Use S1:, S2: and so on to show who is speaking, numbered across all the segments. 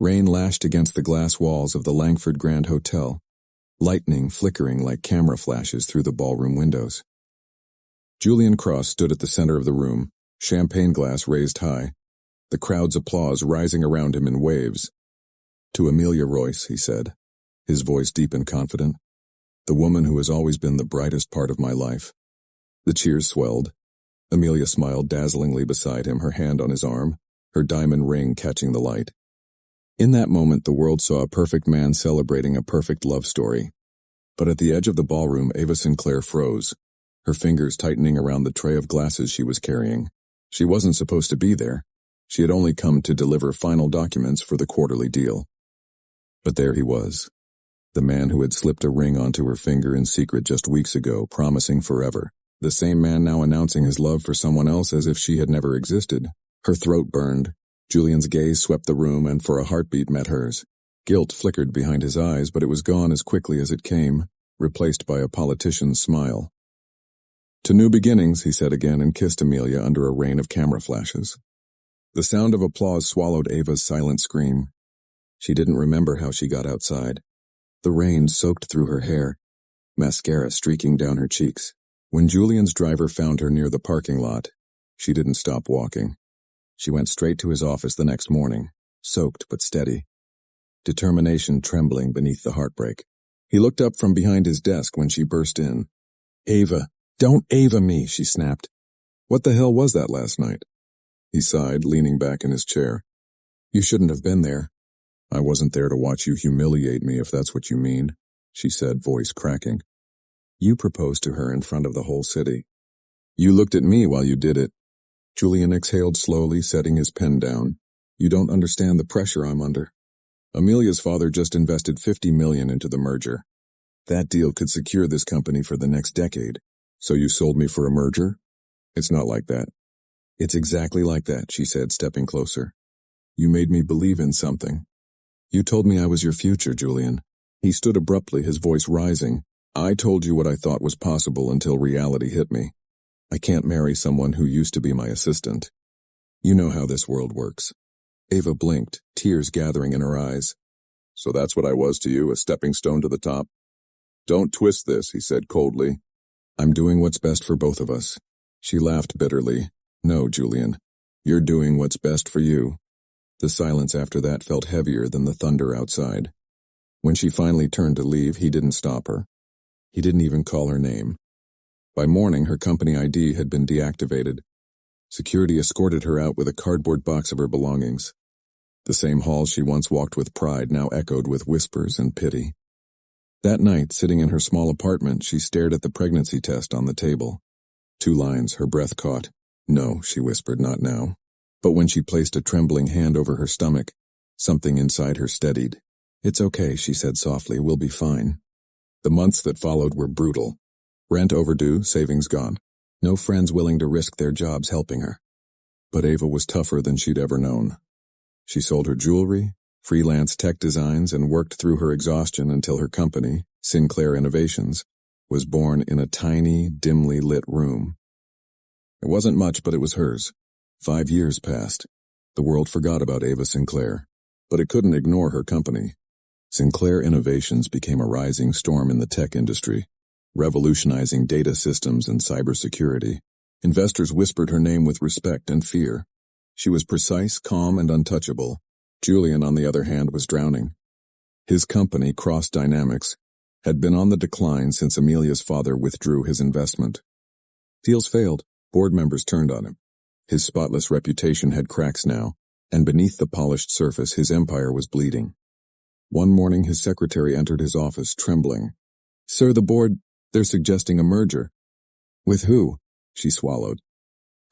S1: Rain lashed against the glass walls of the Langford Grand Hotel, lightning flickering like camera flashes through the ballroom windows. Julian Cross stood at the center of the room, champagne glass raised high, the crowd's applause rising around him in waves. "To Amelia Royce," he said, his voice deep and confident, "the woman who has always been the brightest part of my life." The cheers swelled. Amelia smiled dazzlingly beside him, her hand on his arm, her diamond ring catching the light. In that moment, the world saw a perfect man celebrating a perfect love story. But at the edge of the ballroom, Ava Sinclair froze, her fingers tightening around the tray of glasses she was carrying. She wasn't supposed to be there. She had only come to deliver final documents for the quarterly deal. But there he was, the man who had slipped a ring onto her finger in secret just weeks ago, promising forever. The same man now announcing his love for someone else as if she had never existed. Her throat burned. Julian's gaze swept the room and for a heartbeat met hers. Guilt flickered behind his eyes, but it was gone as quickly as it came, replaced by a politician's smile. "To new beginnings," he said again and kissed Amelia under a rain of camera flashes. The sound of applause swallowed Ava's silent scream. She didn't remember how she got outside. The rain soaked through her hair, mascara streaking down her cheeks. When Julian's driver found her near the parking lot, she didn't stop walking. She went straight to his office the next morning, soaked but steady, determination trembling beneath the heartbreak. He looked up from behind his desk when she burst in. "Ava, don't Ava me," she snapped. "What the hell was that last night?" He sighed, leaning back in his chair. "You shouldn't have been there." "I wasn't there to watch you humiliate me, if that's what you mean," she said, voice cracking. "You proposed to her in front of the whole city. You looked at me while you did it." Julian exhaled slowly, setting his pen down. "You don't understand the pressure I'm under. Amelia's father just invested $50 million into the merger. That deal could secure this company for the next decade. So you sold me for a merger? It's not like that." "It's exactly like that," she said, stepping closer. "You made me believe in something. You told me I was your future, Julian." He stood abruptly, his voice rising. "I told you what I thought was possible until reality hit me. I can't marry someone who used to be my assistant. You know how this world works." Ava blinked, tears gathering in her eyes. "So that's what I was to you, a stepping stone to the top?" "Don't twist this," he said coldly. "I'm doing what's best for both of us." She laughed bitterly. "No, Julian. You're doing what's best for you." The silence after that felt heavier than the thunder outside. When she finally turned to leave, he didn't stop her. He didn't even call her name. By morning, her company ID had been deactivated. Security escorted her out with a cardboard box of her belongings. The same halls she once walked with pride now echoed with whispers and pity. That night, sitting in her small apartment, she stared at the pregnancy test on the table. 2 lines, her breath caught. "No," she whispered, "not now." But when she placed a trembling hand over her stomach, something inside her steadied. "It's okay," she said softly, "we'll be fine." The months that followed were brutal. Rent overdue, savings gone. No friends willing to risk their jobs helping her. But Ava was tougher than she'd ever known. She sold her jewelry, freelance tech designs, and worked through her exhaustion until her company, Sinclair Innovations, was born in a tiny, dimly lit room. It wasn't much, but it was hers. 5 years passed. The world forgot about Ava Sinclair, but it couldn't ignore her company. Sinclair Innovations became a rising storm in the tech industry, revolutionizing data systems and cybersecurity. Investors whispered her name with respect and fear. She was precise, calm, and untouchable. Julian, on the other hand, was drowning. His company, Cross Dynamics, had been on the decline since Amelia's father withdrew his investment. Deals failed. Board members turned on him. His spotless reputation had cracks now, and beneath the polished surface his empire was bleeding. One morning his secretary entered his office, trembling. "Sir, the board, they're suggesting a merger." "With who?" She swallowed.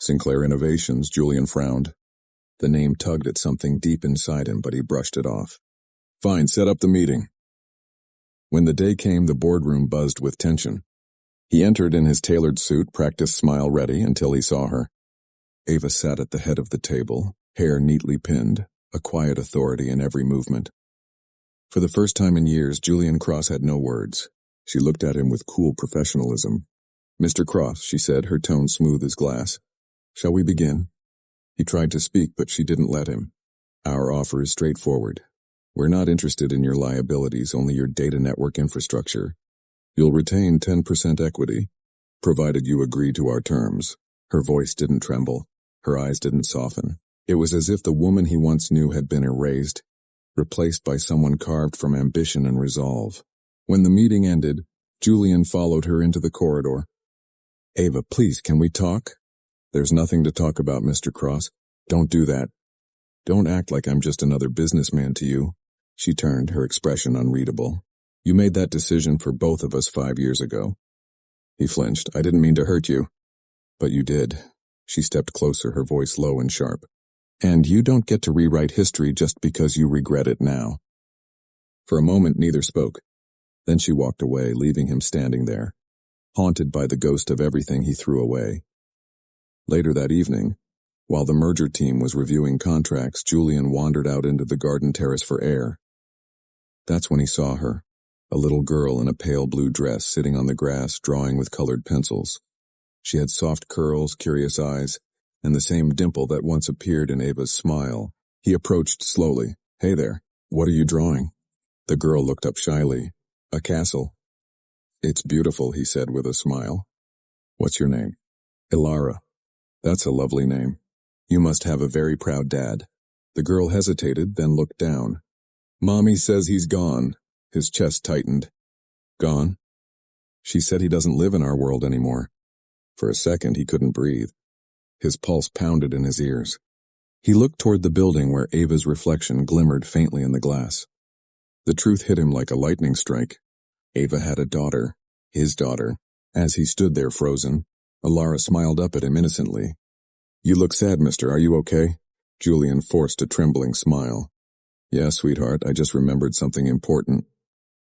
S1: "Sinclair Innovations," Julian frowned. The name tugged at something deep inside him, but he brushed it off. "Fine, set up the meeting." When the day came, the boardroom buzzed with tension. He entered in his tailored suit, practiced smile ready, until he saw her. Ava sat at the head of the table, hair neatly pinned, a quiet authority in every movement. For the first time in years, Julian Cross had no words. She looked at him with cool professionalism. "Mr. Cross," she said, her tone smooth as glass. "Shall we begin?" He tried to speak, but she didn't let him. "Our offer is straightforward. We're not interested in your liabilities, only your data network infrastructure. You'll retain 10% equity, provided you agree to our terms. Her voice didn't tremble. Her eyes didn't soften. It was as if the woman he once knew had been erased, replaced by someone carved from ambition and resolve. When the meeting ended, Julian followed her into the corridor. Ava, please, can we talk? There's nothing to talk about, Mr. Cross. Don't do that. Don't act like I'm just another businessman to you. She turned, her expression unreadable. You made that decision for both of us 5 years ago. He flinched. I didn't mean to hurt you. But you did. She stepped closer, her voice low and sharp. And you don't get to rewrite history just because you regret it now. For a moment, neither spoke. Then she walked away, leaving him standing there, haunted by the ghost of everything he threw away. Later that evening, while the merger team was reviewing contracts, Julian wandered out into the garden terrace for air. That's when he saw her, a little girl in a pale blue dress sitting on the grass drawing with colored pencils. She had soft curls, curious eyes, and the same dimple that once appeared in Ava's smile. He approached slowly. Hey there, what are you drawing? The girl looked up shyly. A castle. It's beautiful, he said with a smile. What's your name? Ilara. That's a lovely name. You must have a very proud dad. The girl hesitated, then looked down. Mommy says he's gone. His chest tightened. Gone? She said he doesn't live in our world anymore. For a second, he couldn't breathe. His pulse pounded in his ears. He looked toward the building where Ava's reflection glimmered faintly in the glass. The truth hit him like a lightning strike. Ava had a daughter, his daughter. As he stood there frozen, Ilara smiled up at him innocently. You look sad, mister. Are you okay? Julian forced a trembling smile. Yeah, sweetheart, I just remembered something important.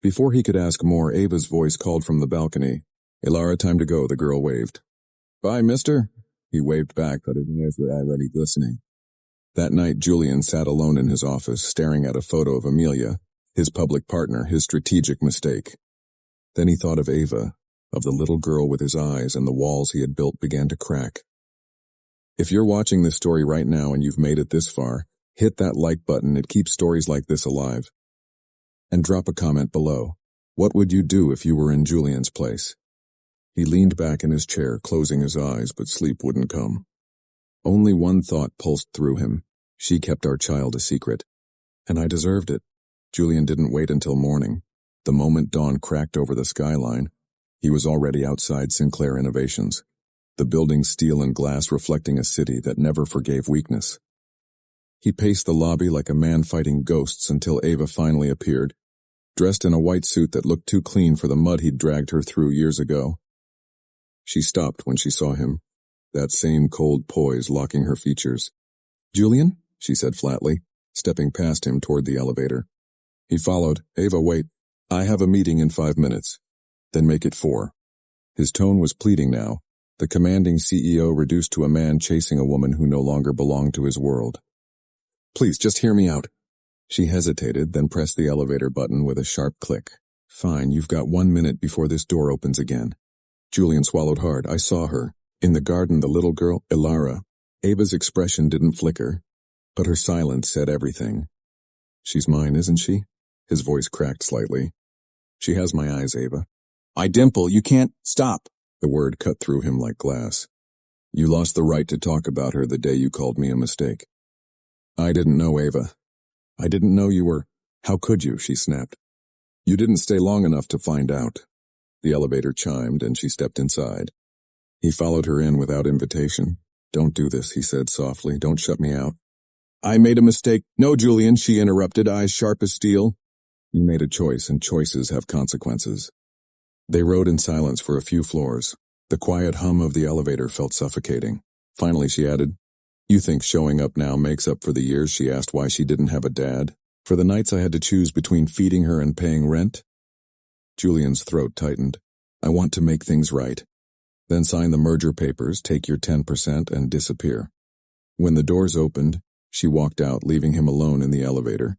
S1: Before he could ask more, Ava's voice called from the balcony. Ilara, time to go, the girl waved. Bye, mister. He waved back, but his eyes were already glistening. That night, Julian sat alone in his office, staring at a photo of Amelia, his public partner, his strategic mistake. Then he thought of Ava, of the little girl with his eyes, and the walls he had built began to crack. If you're watching this story right now and you've made it this far, hit that like button. It keeps stories like this alive. And drop a comment below. What would you do if you were in Julian's place? He leaned back in his chair, closing his eyes, but sleep wouldn't come. Only one thought pulsed through him. She kept our child a secret. And I deserved it. Julian didn't wait until morning. The moment dawn cracked over the skyline, he was already outside Sinclair Innovations, the building's steel and glass reflecting a city that never forgave weakness. He paced the lobby like a man fighting ghosts until Ava finally appeared, dressed in a white suit that looked too clean for the mud he'd dragged her through years ago. She stopped when she saw him, that same cold poise locking her features. Julian? She said flatly, stepping past him toward the elevator. He followed. Ava, wait. I have a meeting in 5 minutes. Then make it 4. His tone was pleading now, the commanding CEO reduced to a man chasing a woman who no longer belonged to his world. Please, just hear me out. She hesitated, then pressed the elevator button with a sharp click. Fine, you've got 1 minute before this door opens again. Julian swallowed hard. I saw her. In the garden, the little girl, Ilara. Ava's expression didn't flicker, but her silence said everything. She's mine, isn't she? His voice cracked slightly. She has my eyes, Ava. I dimple, you can't stop. The word cut through him like glass. You lost the right to talk about her the day you called me a mistake. I didn't know, Ava. I didn't know you were. How could you? She snapped. You didn't stay long enough to find out. The elevator chimed and she stepped inside. He followed her in without invitation. Don't do this, he said softly. Don't shut me out. I made a mistake. No, Julian, she interrupted, eyes sharp as steel. You made a choice, and choices have consequences. They rode in silence for a few floors. The quiet hum of the elevator felt suffocating. Finally, she added, You think showing up now makes up for the years she asked why she didn't have a dad? For the nights I had to choose between feeding her and paying rent? Julian's throat tightened. I want to make things right. Then sign the merger papers, take your 10%, and disappear. When the doors opened, she walked out, leaving him alone in the elevator,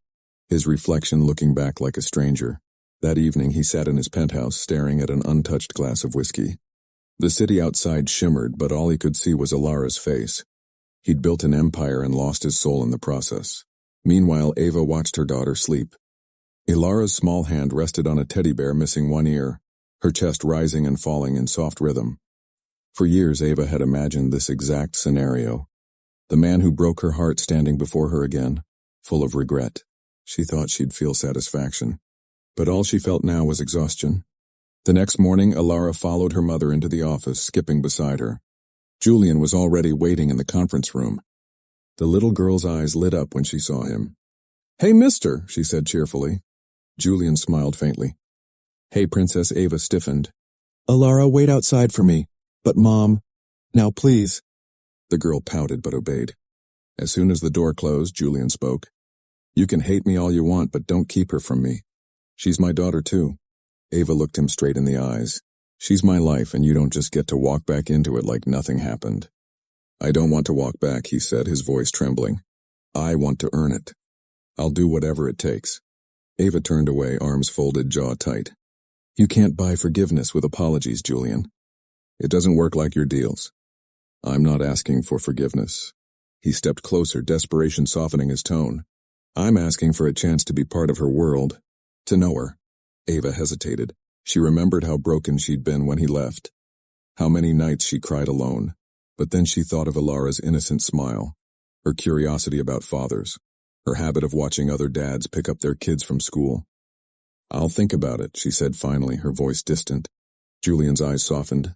S1: his reflection looking back like a stranger. That evening he sat in his penthouse, staring at an untouched glass of whiskey. The city outside shimmered, but all he could see was Ilara's face. He'd built an empire and lost his soul in the process. Meanwhile, Ava watched her daughter sleep, Ilara's small hand rested on a teddy bear missing one ear, her chest rising and falling in soft rhythm. For years Ava had imagined this exact scenario. The man who broke her heart standing before her again, full of regret. She thought she'd feel satisfaction. But all she felt now was exhaustion. The next morning, Ilara followed her mother into the office, skipping beside her. Julian was already waiting in the conference room. The little girl's eyes lit up when she saw him. "Hey, mister," she said cheerfully. Julian smiled faintly. "Hey, Princess." Ava stiffened. "Ilara, wait outside for me. But Mom, now please." The girl pouted but obeyed. As soon as the door closed, Julian spoke. "You can hate me all you want, but don't keep her from me. She's my daughter too." Ava looked him straight in the eyes. "She's my life, and you don't just get to walk back into it like nothing happened." "I don't want to walk back," he said, his voice trembling. "I want to earn it. I'll do whatever it takes." Ava turned away, arms folded, jaw tight. "You can't buy forgiveness with apologies, Julian. It doesn't work like your deals. I'm not asking for forgiveness." He stepped closer, desperation softening his tone. "I'm asking for a chance to be part of her world, to know her." Ava hesitated. She remembered how broken she'd been when he left, how many nights she cried alone. But then she thought of Ilara's innocent smile, her curiosity about fathers, her habit of watching other dads pick up their kids from school. "I'll think about it," she said finally, her voice distant. Julian's eyes softened.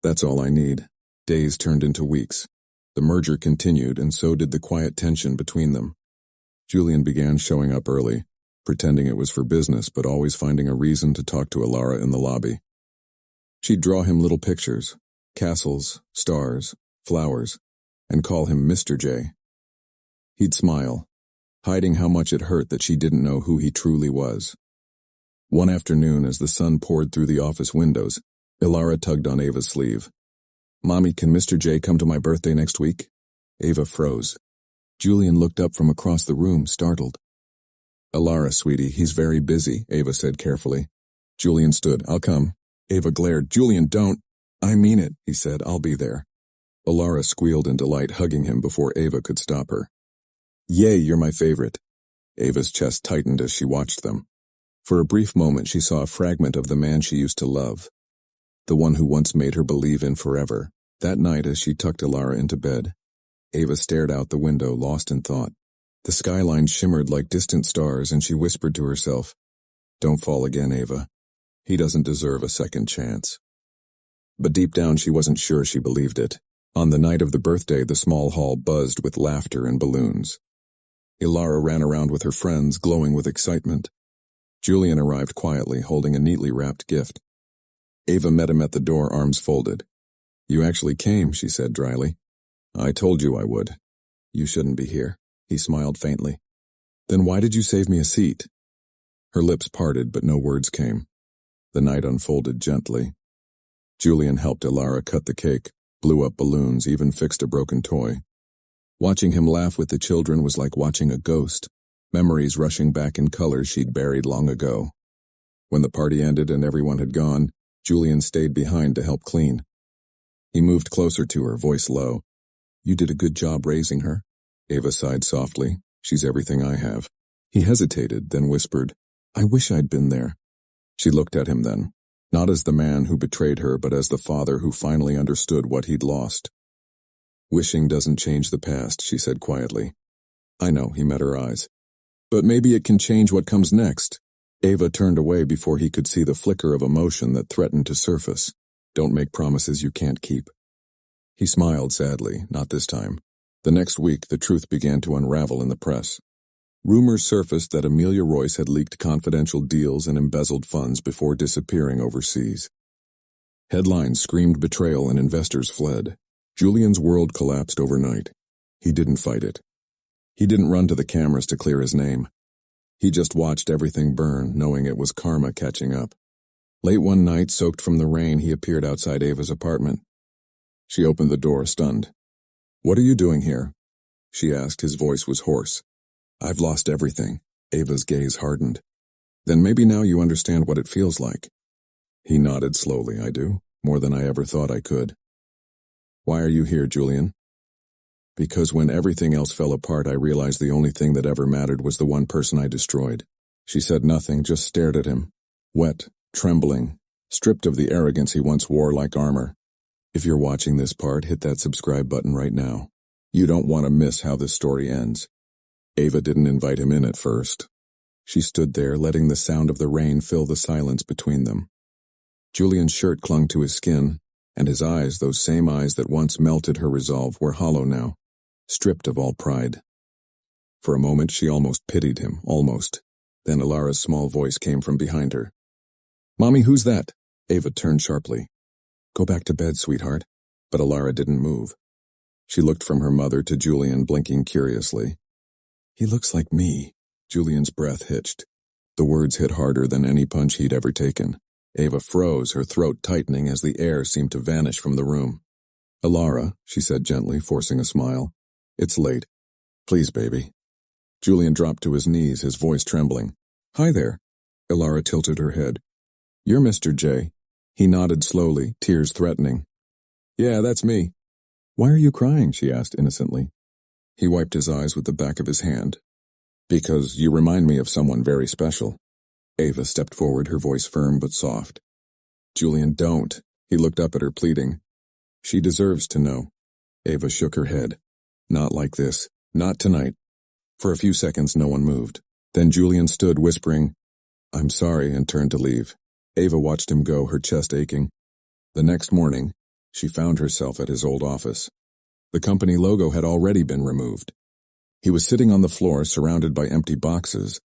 S1: "That's all I need." Days turned into weeks. The merger continued, and so did the quiet tension between them. Julian began showing up early, pretending it was for business, but always finding a reason to talk to Ilara in the lobby. She'd draw him little pictures, castles, stars, flowers, and call him Mr. J. He'd smile, hiding how much it hurt that she didn't know who he truly was. One afternoon, as the sun poured through the office windows, Ilara tugged on Ava's sleeve. "Mommy, can Mr. J come to my birthday next week?" Ava froze. Julian looked up from across the room, startled. "Ilara, sweetie, he's very busy," Ava said carefully. Julian stood. "I'll come." Ava glared. "Julian, don't." "I mean it," he said. "I'll be there." Ilara squealed in delight, hugging him before Ava could stop her. "Yay, you're my favorite." Ava's chest tightened as she watched them. For a brief moment she saw a fragment of the man she used to love, the one who once made her believe in forever. That night, as she tucked Ilara into bed, Ava stared out the window, lost in thought. The skyline shimmered like distant stars, and she whispered to herself, "Don't fall again, Ava. He doesn't deserve a second chance." But deep down she wasn't sure she believed it. On the night of the birthday, the small hall buzzed with laughter and balloons. Ilara ran around with her friends, glowing with excitement. Julian arrived quietly, holding a neatly wrapped gift. Ava met him at the door, arms folded. "You actually came," she said dryly. "I told you I would." "You shouldn't be here." He smiled faintly. "Then why did you save me a seat?" Her lips parted, but no words came. The night unfolded gently. Julian helped Ilara cut the cake, blew up balloons, even fixed a broken toy. Watching him laugh with the children was like watching a ghost, memories rushing back in colors she'd buried long ago. When the party ended and everyone had gone, Julian stayed behind to help clean. He moved closer to her, voice low. "You did a good job raising her." Ava sighed softly. "She's everything I have." He hesitated, then whispered, "I wish I'd been there." She looked at him then, not as the man who betrayed her, but as the father who finally understood what he'd lost. "Wishing doesn't change the past," she said quietly. "I know," he met her eyes. "But maybe it can change what comes next." Ava turned away before he could see the flicker of emotion that threatened to surface. "Don't make promises you can't keep." He smiled sadly, not this time. The next week, the truth began to unravel in the press. Rumors surfaced that Amelia Royce had leaked confidential deals and embezzled funds before disappearing overseas. Headlines screamed betrayal and investors fled. Julian's world collapsed overnight. He didn't fight it. He didn't run to the cameras to clear his name. He just watched everything burn, knowing it was karma catching up. Late one night, soaked from the rain, he appeared outside Ava's apartment. She opened the door, stunned. "What are you doing here?" she asked. His voice was hoarse. "I've lost everything." Ava's gaze hardened. "Then maybe now you understand what it feels like." He nodded slowly. "I do, more than I ever thought I could." "Why are you here, Julian?" "Because when everything else fell apart, I realized the only thing that ever mattered was the one person I destroyed." She said nothing, just stared at him. Wet, trembling, stripped of the arrogance he once wore like armor. If you're watching this part, hit that subscribe button right now. You don't want to miss how this story ends. Ava didn't invite him in at first. She stood there, letting the sound of the rain fill the silence between them. Julian's shirt clung to his skin, and his eyes, those same eyes that once melted her resolve, were hollow now, stripped of all pride. For a moment she almost pitied him, almost. Then Alara's small voice came from behind her. "Mommy, who's that?" Ava turned sharply. "Go back to bed, sweetheart." But Alara didn't move. She looked from her mother to Julian, blinking curiously. "He looks like me." Julian's breath hitched. The words hit harder than any punch he'd ever taken. Ava froze, her throat tightening as the air seemed to vanish from the room. "Alara," she said gently, forcing a smile. "It's late. Please, baby." Julian dropped to his knees, his voice trembling. "Hi there." Alara tilted her head. "You're Mr. J." He nodded slowly, tears threatening. "Yeah, that's me." "Why are you crying?" she asked innocently. He wiped his eyes with the back of his hand. "Because you remind me of someone very special." Ava stepped forward, her voice firm but soft. "Julian, don't." He looked up at her, pleading. "She deserves to know." Ava shook her head. "Not like this. Not tonight." For a few seconds no one moved. Then Julian stood, whispering, "I'm sorry," and turned to leave. Ava watched him go, her chest aching. The next morning, she found herself at his old office. The company logo had already been removed. He was sitting on the floor, surrounded by empty boxes,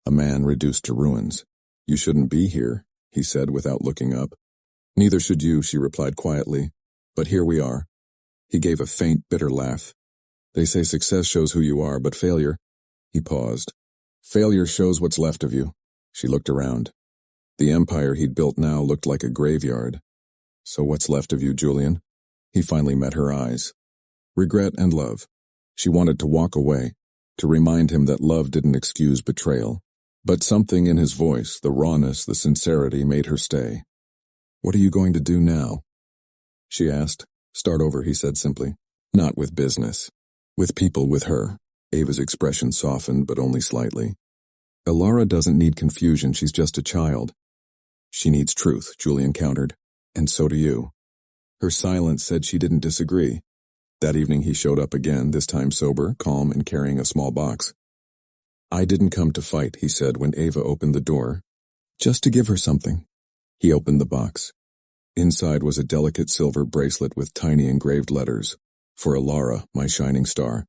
S1: a man reduced to ruins. "You shouldn't be here," he said without looking up. "Neither should you," she replied quietly. "But here we are." He gave a faint, bitter laugh. "They say success shows who you are, but failure—" He paused. "Failure shows what's left of you." She looked around. The empire he'd built now looked like a graveyard. "So what's left of you, Julian?" He finally met her eyes. Regret and love. She wanted to walk away, to remind him that love didn't excuse betrayal. But something in his voice, the rawness, the sincerity, made her stay. "What are you going to do now?" she asked. "Start over," he said simply. "Not with business. With people, with her." Ava's expression softened, but only slightly. "Alara doesn't need confusion, she's just a child." "She needs truth," Julian countered. "And so do you." Her silence said she didn't disagree. That evening he showed up again, this time sober, calm, and carrying a small box. "I didn't come to fight," he said when Ava opened the door. "Just to give her something." He opened the box. Inside was a delicate silver bracelet with tiny engraved letters. "For Alara, my shining star."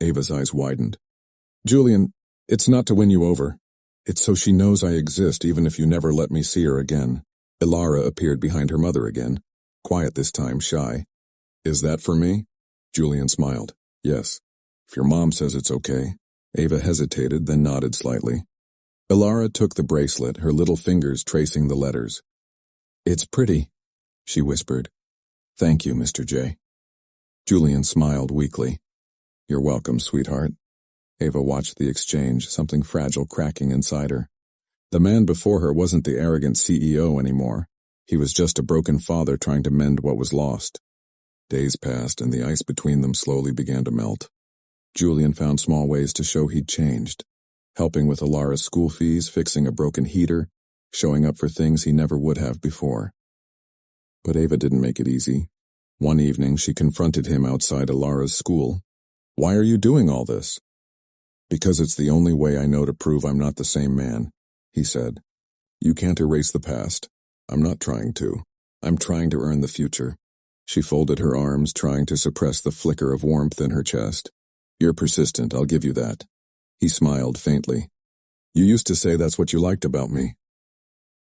S1: Ava's eyes widened. "Julian, it's not to win you over. It's so she knows I exist even if you never let me see her again." Alara appeared behind her mother again, quiet this time, shy. "Is that for me?" Julian smiled. "Yes. If your mom says it's okay." Ava hesitated, then nodded slightly. Alara took the bracelet, her little fingers tracing the letters. "It's pretty," she whispered. "Thank you, Mr. J." Julian smiled weakly. "You're welcome, sweetheart." Ava watched the exchange, something fragile cracking inside her. The man before her wasn't the arrogant CEO anymore. He was just a broken father trying to mend what was lost. Days passed, and the ice between them slowly began to melt. Julian found small ways to show he'd changed. Helping with Alara's school fees, fixing a broken heater, showing up for things he never would have before. But Ava didn't make it easy. One evening, she confronted him outside Alara's school. "Why are you doing all this?" "Because it's the only way I know to prove I'm not the same man," he said. "You can't erase the past. I'm not trying to. I'm trying to earn the future." She folded her arms, trying to suppress the flicker of warmth in her chest. "You're persistent, I'll give you that." He smiled faintly. "You used to say that's what you liked about me."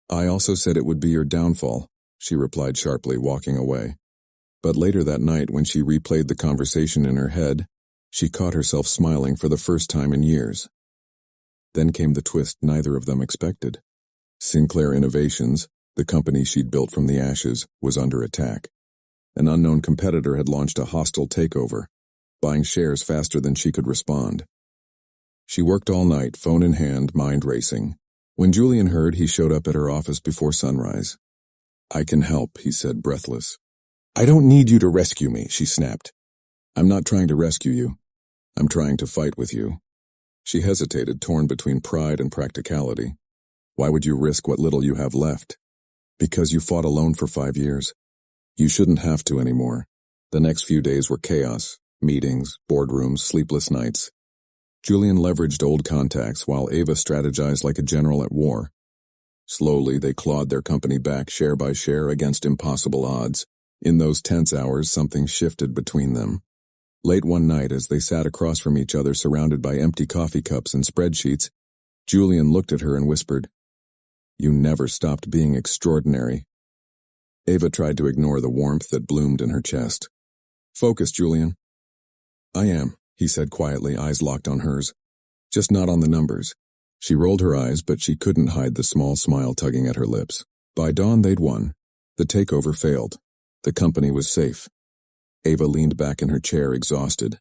S1: "I also said it would be your downfall," she replied sharply, walking away. But later that night, when she replayed the conversation in her head, she caught herself smiling for the first time in years. Then came the twist neither of them expected. Sinclair Innovations, the company she'd built from the ashes, was under attack. An unknown competitor had launched a hostile takeover, buying shares faster than she could respond. She worked all night, phone in hand, mind racing. When Julian heard, he showed up at her office before sunrise. "I can help," he said, breathless. "I don't need you to rescue me," she snapped. "I'm not trying to rescue you. I'm trying to fight with you." She hesitated, torn between pride and practicality. Why would you risk what little you have left? Because you fought alone for 5 years. You shouldn't have to anymore. The next few days were chaos. Meetings, boardrooms, sleepless nights. Julian leveraged old contacts while Ava strategized like a general at war. Slowly, they clawed their company back share by share against impossible odds. In those tense hours, something shifted between them. Late one night, as they sat across from each other surrounded by empty coffee cups and spreadsheets, Julian looked at her and whispered, "You never stopped being extraordinary." Ava tried to ignore the warmth that bloomed in her chest. "Focus, Julian." "I am," he said quietly, eyes locked on hers. "Just not on the numbers." She rolled her eyes, but she couldn't hide the small smile tugging at her lips. By dawn, they'd won. The takeover failed. The company was safe. Ava leaned back in her chair, exhausted.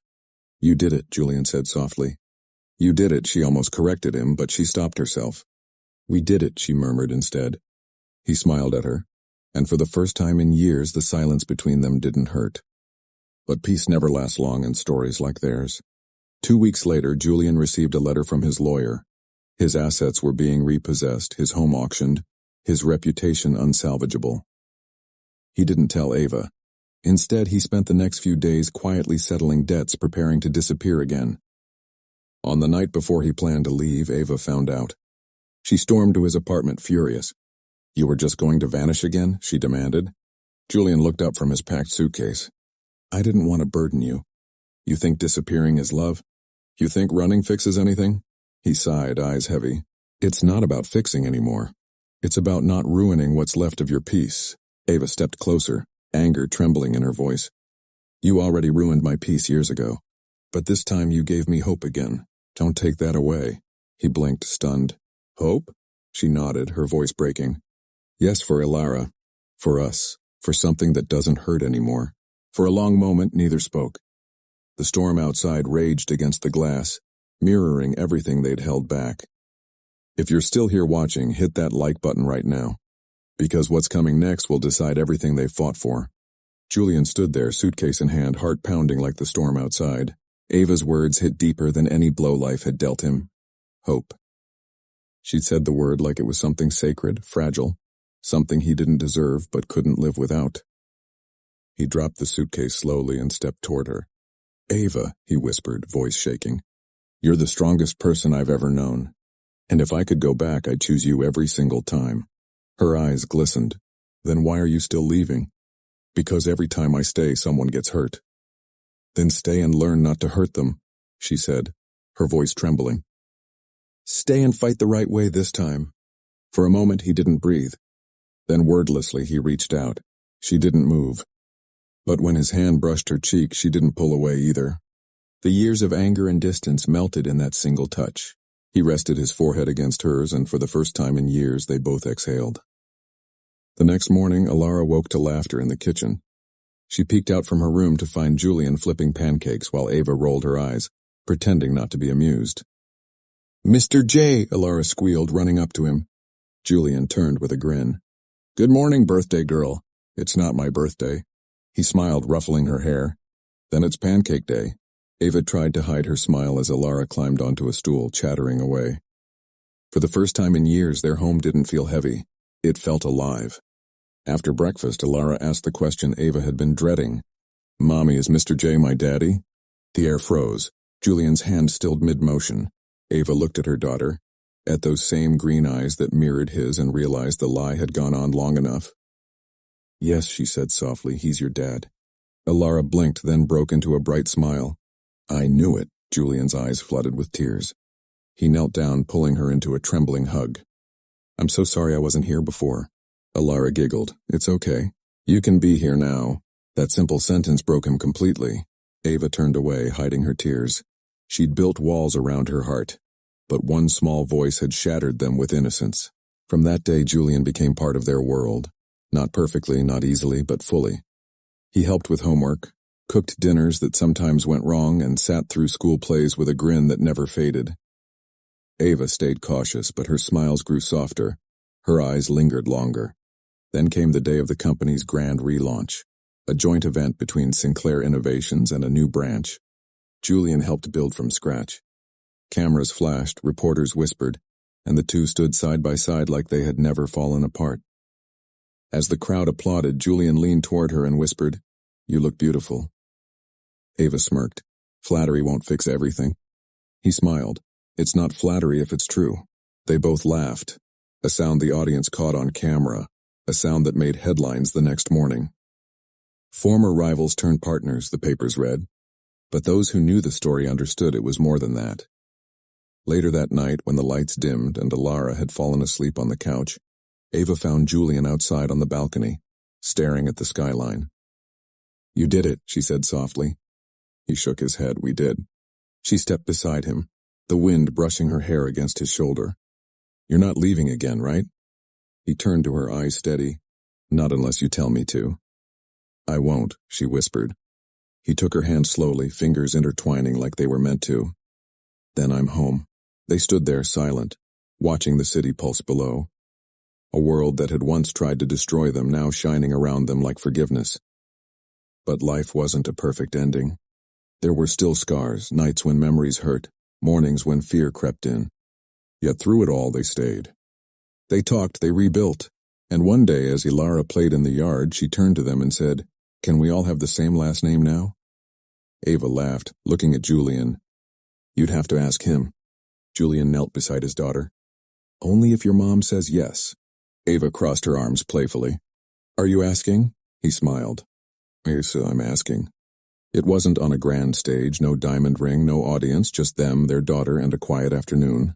S1: "You did it," Julian said softly. "You did it," she almost corrected him, but she stopped herself. "We did it," she murmured instead. He smiled at her, and for the first time in years the silence between them didn't hurt. But peace never lasts long in stories like theirs. 2 weeks later, Julian received a letter from his lawyer. His assets were being repossessed, his home auctioned, his reputation unsalvageable. He didn't tell Ava. Instead, he spent the next few days quietly settling debts, preparing to disappear again. On the night before he planned to leave, Ava found out. She stormed to his apartment, furious. "You were just going to vanish again?" she demanded. Julian looked up from his packed suitcase. "I didn't want to burden you. You think disappearing is love? You think running fixes anything?" He sighed, eyes heavy. "It's not about fixing anymore. It's about not ruining what's left of your peace." Ava stepped closer, anger trembling in her voice. "You already ruined my peace years ago. But this time you gave me hope again. Don't take that away." He blinked, stunned. "Hope?" She nodded, her voice breaking. "Yes, for Ilara. For us. For something that doesn't hurt anymore." For a long moment, neither spoke. The storm outside raged against the glass, mirroring everything they'd held back. If you're still here watching, hit that like button right now. Because what's coming next will decide everything they fought for. Julian stood there, suitcase in hand, heart pounding like the storm outside. Ava's words hit deeper than any blow life had dealt him. Hope. She'd said the word like it was something sacred, fragile, something he didn't deserve but couldn't live without. He dropped the suitcase slowly and stepped toward her. "Ava," he whispered, voice shaking. "You're the strongest person I've ever known. And if I could go back, I'd choose you every single time." Her eyes glistened. "Then why are you still leaving?" "Because every time I stay, someone gets hurt." "Then stay and learn not to hurt them," she said, her voice trembling. "Stay and fight the right way this time." For a moment he didn't breathe. Then wordlessly he reached out. She didn't move. But when his hand brushed her cheek, she didn't pull away either. The years of anger and distance melted in that single touch. He rested his forehead against hers, and for the first time in years they both exhaled. The next morning, Ilara woke to laughter in the kitchen. She peeked out from her room to find Julian flipping pancakes while Ava rolled her eyes, pretending not to be amused. "Mr. J," Ilara squealed, running up to him. Julian turned with a grin. "Good morning, birthday girl." "It's not my birthday." He smiled, ruffling her hair. "Then it's pancake day." Ava tried to hide her smile as Ilara climbed onto a stool, chattering away. For the first time in years, their home didn't feel heavy. It felt alive. After breakfast, Ilara asked the question Ava had been dreading. "Mommy, is Mr. J my daddy?" The air froze. Julian's hand stilled mid-motion. Ava looked at her daughter, at those same green eyes that mirrored his, and realized the lie had gone on long enough. "Yes," she said softly, "he's your dad." Ilara blinked, then broke into a bright smile. "I knew it." Julian's eyes flooded with tears. He knelt down, pulling her into a trembling hug. "I'm so sorry I wasn't here before." Ilara giggled. "It's okay. You can be here now." That simple sentence broke him completely. Ava turned away, hiding her tears. She'd built walls around her heart, but one small voice had shattered them with innocence. From that day, Julian became part of their world. Not perfectly, not easily, but fully. He helped with homework, cooked dinners that sometimes went wrong, and sat through school plays with a grin that never faded. Ava stayed cautious, but her smiles grew softer. Her eyes lingered longer. Then came the day of the company's grand relaunch, a joint event between Sinclair Innovations and a new branch. Julian helped build from scratch. Cameras flashed, reporters whispered, and the two stood side by side like they had never fallen apart. As the crowd applauded, Julian leaned toward her and whispered, "You look beautiful." Ava smirked. "Flattery won't fix everything." He smiled. "It's not flattery if it's true." They both laughed, a sound the audience caught on camera, a sound that made headlines the next morning. Former rivals turned partners, the papers read. But those who knew the story understood it was more than that. Later that night, when the lights dimmed and Alara had fallen asleep on the couch, Ava found Julian outside on the balcony, staring at the skyline. "You did it," she said softly. He shook his head. "We did." She stepped beside him, the wind brushing her hair against his shoulder. "You're not leaving again, right?" He turned to her, eyes steady. "Not unless you tell me to." "I won't," she whispered. He took her hand slowly, fingers intertwining like they were meant to. "Then I'm home." They stood there silent, watching the city pulse below. A world that had once tried to destroy them now shining around them like forgiveness. But life wasn't a perfect ending. There were still scars, nights when memories hurt, mornings when fear crept in. Yet through it all they stayed. They talked, they rebuilt, and one day as Ilara played in the yard, she turned to them and said, "Can we all have the same last name now?" Ava laughed, looking at Julian. "You'd have to ask him." Julian knelt beside his daughter. "Only if your mom says yes." Ava crossed her arms playfully. "Are you asking?" He smiled. "Yes, I'm asking." It wasn't on a grand stage, no diamond ring, no audience, just them, their daughter, and a quiet afternoon.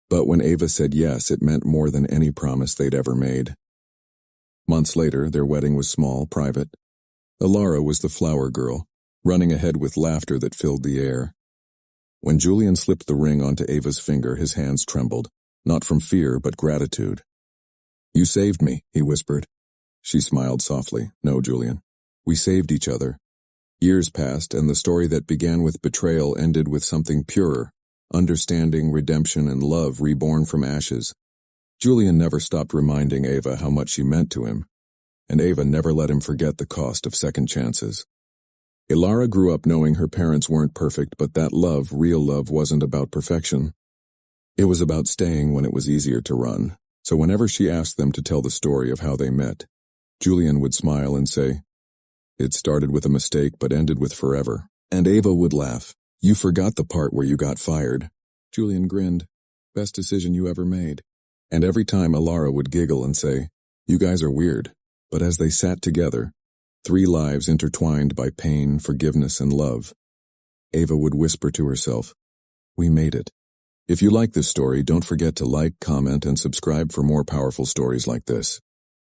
S1: But when Ava said yes, it meant more than any promise they'd ever made. Months later, their wedding was small, private. Alara was the flower girl, running ahead with laughter that filled the air. When Julian slipped the ring onto Ava's finger, his hands trembled, not from fear but gratitude. "You saved me," he whispered. She smiled softly. "No, Julian. We saved each other." Years passed, and the story that began with betrayal ended with something purer, understanding, redemption, and love reborn from ashes. Julian never stopped reminding Ava how much she meant to him, and Ava never let him forget the cost of second chances. Ilara grew up knowing her parents weren't perfect, but that love, real love, wasn't about perfection. It was about staying when it was easier to run. So whenever she asked them to tell the story of how they met, Julian would smile and say, "It started with a mistake but ended with forever." And Ava would laugh, "You forgot the part where you got fired." Julian grinned, "Best decision you ever made." And every time Alara would giggle and say, "You guys are weird." But as they sat together, 3 lives intertwined by pain, forgiveness, and love, Ava would whisper to herself, "We made it." If you like this story, don't forget to like, comment, and subscribe for more powerful stories like this.